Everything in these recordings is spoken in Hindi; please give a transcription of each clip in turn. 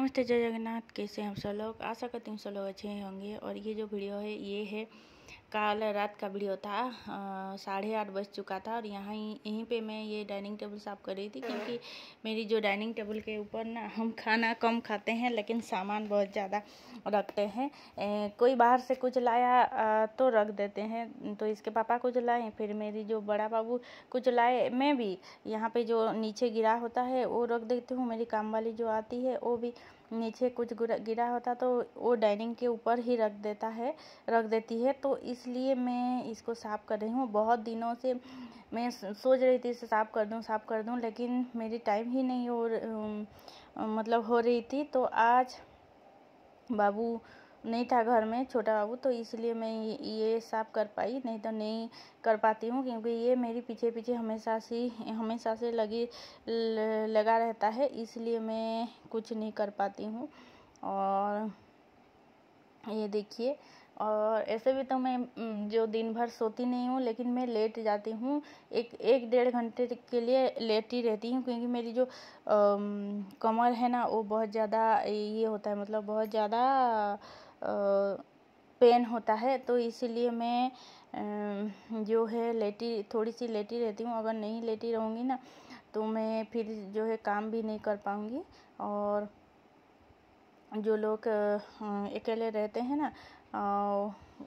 नमस्ते, जय जगन्नाथ। कैसे हैं आप सब लोग? आशा करती हूँ सब लोग अच्छे ही होंगे। और ये जो वीडियो है ये है कल रात का वीडियो था। 8:30 बज चुका था और यहीं पे मैं ये डाइनिंग टेबल साफ़ कर रही थी, क्योंकि मेरी जो डाइनिंग टेबल के ऊपर ना हम खाना कम खाते हैं लेकिन सामान बहुत ज़्यादा रखते हैं। कोई बाहर से कुछ लाया तो रख देते हैं। तो इसके पापा कुछ लाए, फिर मेरी जो बड़ा बाबू कुछ लाए, मैं भी यहाँ पे जो नीचे गिरा होता है वो रख देती हूँ। मेरी काम वाली जो आती है वो भी नीचे कुछ गिरा होता तो वो डाइनिंग के ऊपर ही रख देती है। तो इसलिए मैं इसको साफ़ कर रही हूँ। बहुत दिनों से मैं सोच रही थी इसे साफ़ कर दूँ, लेकिन मेरी टाइम ही नहीं हो रही थी। तो आज बाबू नहीं था घर में, छोटा बाबू, तो इसलिए मैं ये साफ़ कर पाई, नहीं तो नहीं कर पाती हूँ, क्योंकि ये मेरी पीछे हमेशा से लगा रहता है, इसलिए मैं कुछ नहीं कर पाती हूँ। और ये देखिए, और ऐसे भी तो मैं जो दिन भर सोती नहीं हूँ, लेकिन मैं लेट जाती हूँ। एक डेढ़ घंटे के लिए लेटी रहती हूँ, क्योंकि मेरी जो कमर है ना वो बहुत ज़्यादा ये होता है, मतलब बहुत ज़्यादा पेन होता है। तो इसीलिए मैं जो है थोड़ी सी लेटी रहती हूँ। अगर नहीं लेटी रहूँगी ना तो मैं फिर जो है काम भी नहीं कर पाऊँगी। और जो लोग अकेले रहते हैं ना,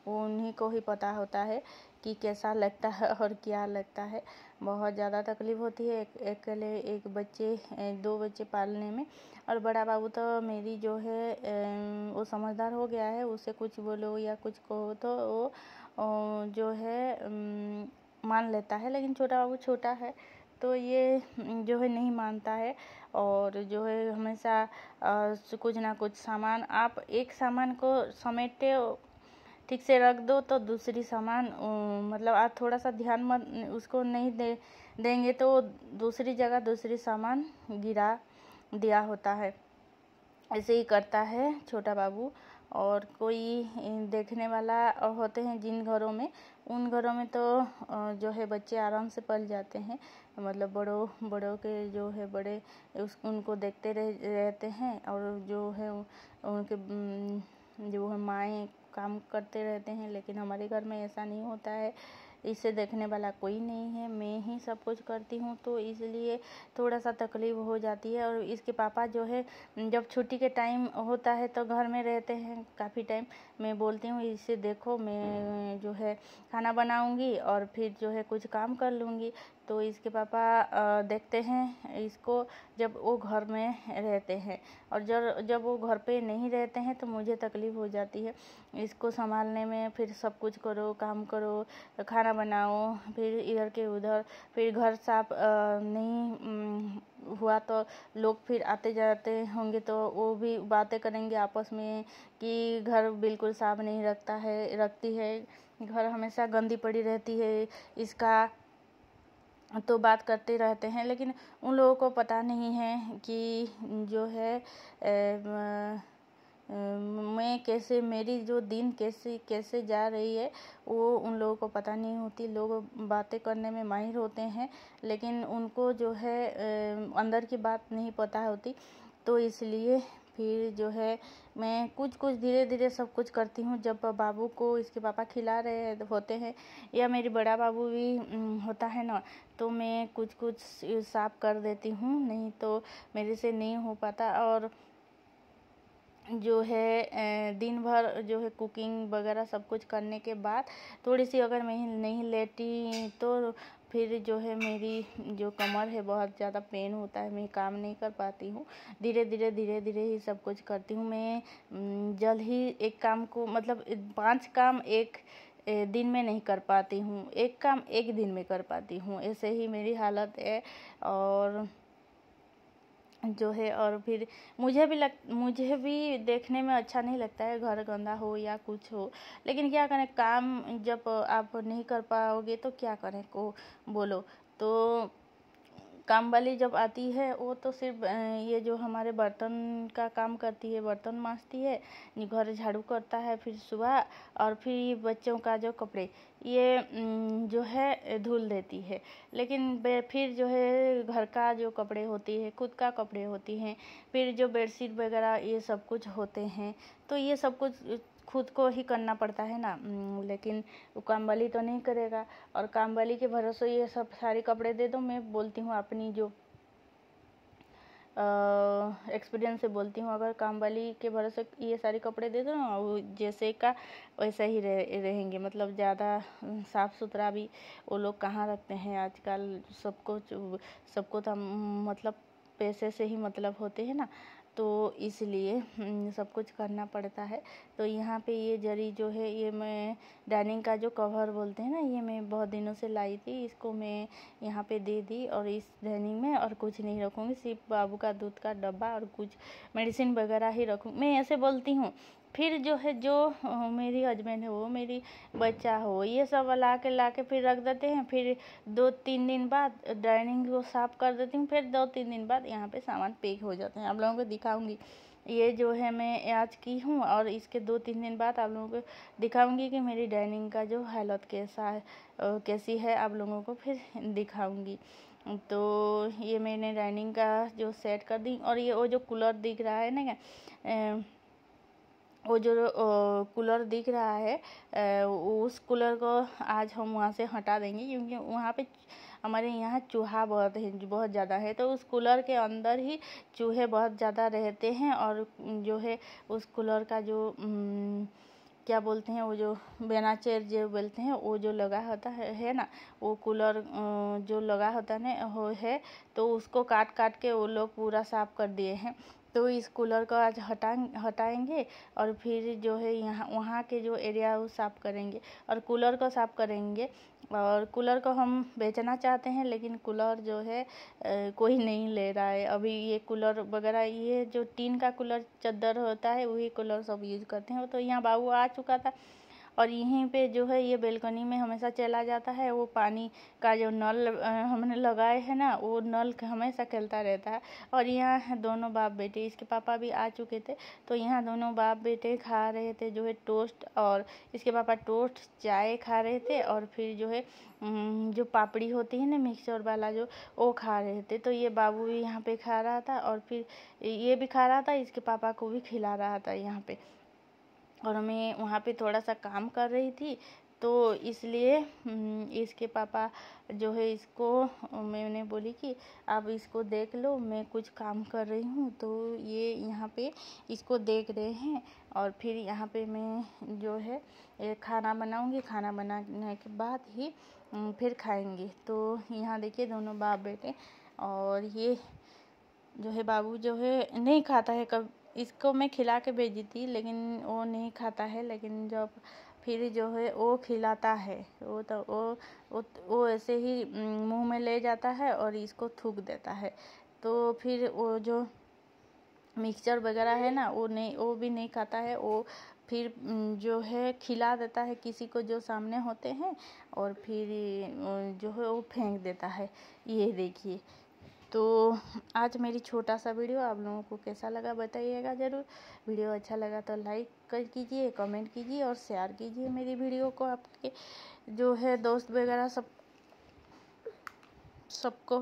उन्हीं को ही पता होता है कि कैसा लगता है और क्या लगता है। बहुत ज़्यादा तकलीफ़ होती है अकेले दो बच्चे पालने में। और बड़ा बाबू तो मेरी जो है वो समझदार हो गया है, उसे कुछ बोलो या कुछ कहो तो वो जो है मान लेता है। लेकिन छोटा बाबू छोटा है तो ये जो है नहीं मानता है, और जो है हमेशा कुछ ना कुछ सामान, आप एक सामान को समेटे ठीक से रख दो तो दूसरी सामान मतलब आप थोड़ा सा ध्यान मत उसको नहीं देंगे तो दूसरी जगह दूसरी सामान गिरा दिया होता है। ऐसे ही करता है छोटा बाबू। और कोई देखने वाला होते हैं जिन घरों में, उन घरों में तो जो है बच्चे आराम से पल जाते हैं, मतलब बड़ों के जो है बड़े उनको देखते रहते हैं, और जो है उनके जो है माएँ काम करते रहते हैं। लेकिन हमारे घर में ऐसा नहीं होता है, इसे देखने वाला कोई नहीं है, मैं ही सब कुछ करती हूँ। तो इसलिए थोड़ा सा तकलीफ़ हो जाती है। और इसके पापा जो है जब छुट्टी के टाइम होता है तो घर में रहते हैं काफ़ी टाइम, मैं बोलती हूँ इसे देखो, मैं जो है खाना बनाऊँगी और फिर जो है कुछ काम कर लूँगी। तो इसके पापा देखते हैं इसको जब वो घर में रहते हैं, और जब वो घर पे नहीं रहते हैं तो मुझे तकलीफ़ हो जाती है इसको संभालने में। फिर सब कुछ करो, काम करो, खाना बनाओ, फिर इधर के उधर, फिर घर साफ नहीं हुआ तो लोग फिर आते जाते होंगे तो वो भी बातें करेंगे आपस में कि घर बिल्कुल साफ नहीं रखती है, घर हमेशा गंदी पड़ी रहती है, इसका तो बात करते रहते हैं। लेकिन उन लोगों को पता नहीं है कि जो है मैं कैसे, मेरी जो दिन कैसे जा रही है वो उन लोगों को पता नहीं होती। लोग बातें करने में माहिर होते हैं, लेकिन उनको जो है अंदर की बात नहीं पता होती। तो इसलिए फिर जो है मैं कुछ धीरे धीरे सब कुछ करती हूँ। जब बाबू को इसके पापा खिला रहे होते हैं या मेरी बड़ा बाबू भी होता है ना, तो मैं कुछ साफ कर देती हूँ, नहीं तो मेरे से नहीं हो पाता। और जो है दिन भर जो है कुकिंग वगैरह सब कुछ करने के बाद थोड़ी सी अगर मैं नहीं लेटी तो फिर जो है मेरी जो कमर है बहुत ज़्यादा पेन होता है, मैं काम नहीं कर पाती हूँ। धीरे धीरे ही सब कुछ करती हूँ मैं। जल्द ही एक काम को, मतलब 5 काम एक दिन में नहीं कर पाती हूँ, एक काम एक दिन में कर पाती हूँ, ऐसे ही मेरी हालत है। और जो है, और फिर मुझे भी देखने में अच्छा नहीं लगता है घर गंदा हो या कुछ हो, लेकिन क्या करें, काम जब आप नहीं कर पाओगे तो क्या करें को बोलो। तो काम वाली जब आती है वो तो सिर्फ ये जो हमारे बर्तन का काम करती है, बर्तन मांजती है, घर झाड़ू करता है फिर सुबह, और फिर बच्चों का जो कपड़े ये जो है धुल देती है। लेकिन फिर जो है घर का जो कपड़े होती है, खुद का कपड़े होती हैं, फिर जो बेडशीट वगैरह ये सब कुछ होते हैं, तो ये सब कुछ खुद को ही करना पड़ता है ना। लेकिन वो काम वाली तो नहीं करेगा, और काम वाली के भरोसे ये सब सारे कपड़े दे दो। मैं बोलती हूँ अपनी जो एक्सपीरियंस से बोलती हूँ, अगर काम वाली के भरोसे ये सारे कपड़े दे दो ना, वो जैसे का वैसा ही रहेंगे। मतलब ज़्यादा साफ़ सुथरा भी वो लोग कहाँ रखते हैं आजकल। सबको तो मतलब पैसे से ही मतलब होते हैं ना, तो इसलिए सब कुछ करना पड़ता है। तो यहाँ पे ये जरी जो है, ये मैं डाइनिंग का जो कवर बोलते हैं ना, ये मैं बहुत दिनों से लाई थी। इसको मैं यहाँ पे दे दी, और इस डाइनिंग में और कुछ नहीं रखूँगी, सिर्फ बाबू का दूध का डब्बा और कुछ मेडिसिन वगैरह ही रखूँ, मैं ऐसे बोलती हूँ। फिर जो है जो मेरी हस्बैंड है, वो मेरी बच्चा हो, ये सब ला के फिर रख देते हैं। फिर 2-3 दिन बाद डाइनिंग को साफ़ कर देती हूँ। फिर 2-3 दिन बाद यहाँ पे सामान पैक हो जाते हैं। आप लोगों को दिखाऊंगी, ये जो है मैं आज की हूँ, और इसके 2-3 दिन बाद आप लोगों को दिखाऊंगी कि मेरी डाइनिंग का जो हालत कैसी है, आप लोगों को फिर दिखाऊंगी। तो ये मैंने डाइनिंग का जो सेट कर दी। और ये वो जो कूलर दिख रहा है ना, वो जो कूलर दिख रहा है, उस कूलर को आज हम वहाँ से हटा देंगे, क्योंकि वहाँ पे हमारे यहाँ चूहा बहुत ज़्यादा है। तो उस कूलर के अंदर ही चूहे बहुत ज़्यादा रहते हैं, और जो है उस कूलर का जो क्या बोलते हैं, वो जो बेनाचेर जो बोलते हैं, वो जो लगा होता है ना, वो कूलर जो लगा होता है, तो उसको काट के वो लोग पूरा साफ कर दिए हैं। तो इस कूलर को आज हटाएंगे, और फिर जो है यहाँ वहाँ के जो एरिया वो साफ़ करेंगे, और कूलर को साफ़ करेंगे। और कूलर को हम बेचना चाहते हैं, लेकिन कूलर जो है कोई नहीं ले रहा है अभी। ये कूलर वगैरह, ये जो टीन का कूलर चद्दर होता है, वही कूलर सब यूज़ करते हैं। तो यहाँ बाबू आ चुका था, और यहीं पे जो है ये बेलकनी में हमेशा चला जाता है। वो पानी का जो नल हमने लगाए है ना, वो नल हमेशा चलता रहता है। और यहाँ दोनों बाप बेटे, इसके पापा भी आ चुके थे, तो यहाँ दोनों बाप बेटे खा रहे थे जो है टोस्ट, और इसके पापा टोस्ट चाय खा रहे थे, और फिर जो है जो पापड़ी होती है ना मिक्सचर वाला, जो वो खा रहे थे। तो ये बाबू भी यहाँ पे खा रहा था, और फिर ये भी खा रहा था, इसके पापा को भी खिला रहा था यहाँ पे। और मैं वहाँ पे थोड़ा सा काम कर रही थी, तो इसलिए इसके पापा जो है, इसको मैंने बोली कि आप इसको देख लो, मैं कुछ काम कर रही हूँ। तो ये यहाँ पे इसको देख रहे हैं, और फिर यहाँ पे मैं जो है खाना बनाऊँगी। खाना बनाने के बाद ही फिर खाएंगे। तो यहाँ देखिए दोनों बाप बेटे, और ये जो है बाबू जो है नहीं खाता है। कब इसको मैं खिला के भेजी थी, लेकिन वो नहीं खाता है। लेकिन जब फिर जो है वो खिलाता है, वो तो वो ऐसे ही मुंह में ले जाता है और इसको थूक देता है। तो फिर वो जो मिक्सचर वगैरह है ना, वो भी नहीं खाता है। वो फिर जो है खिला देता है किसी को जो सामने होते हैं, और फिर जो है वो फेंक देता है। ये देखिए। तो आज मेरी छोटा सा वीडियो आप लोगों को कैसा लगा बताइएगा ज़रूर। वीडियो अच्छा लगा तो लाइक कीजिए, कमेंट कीजिए और शेयर कीजिए मेरी वीडियो को आपके जो है दोस्त वगैरह सबको।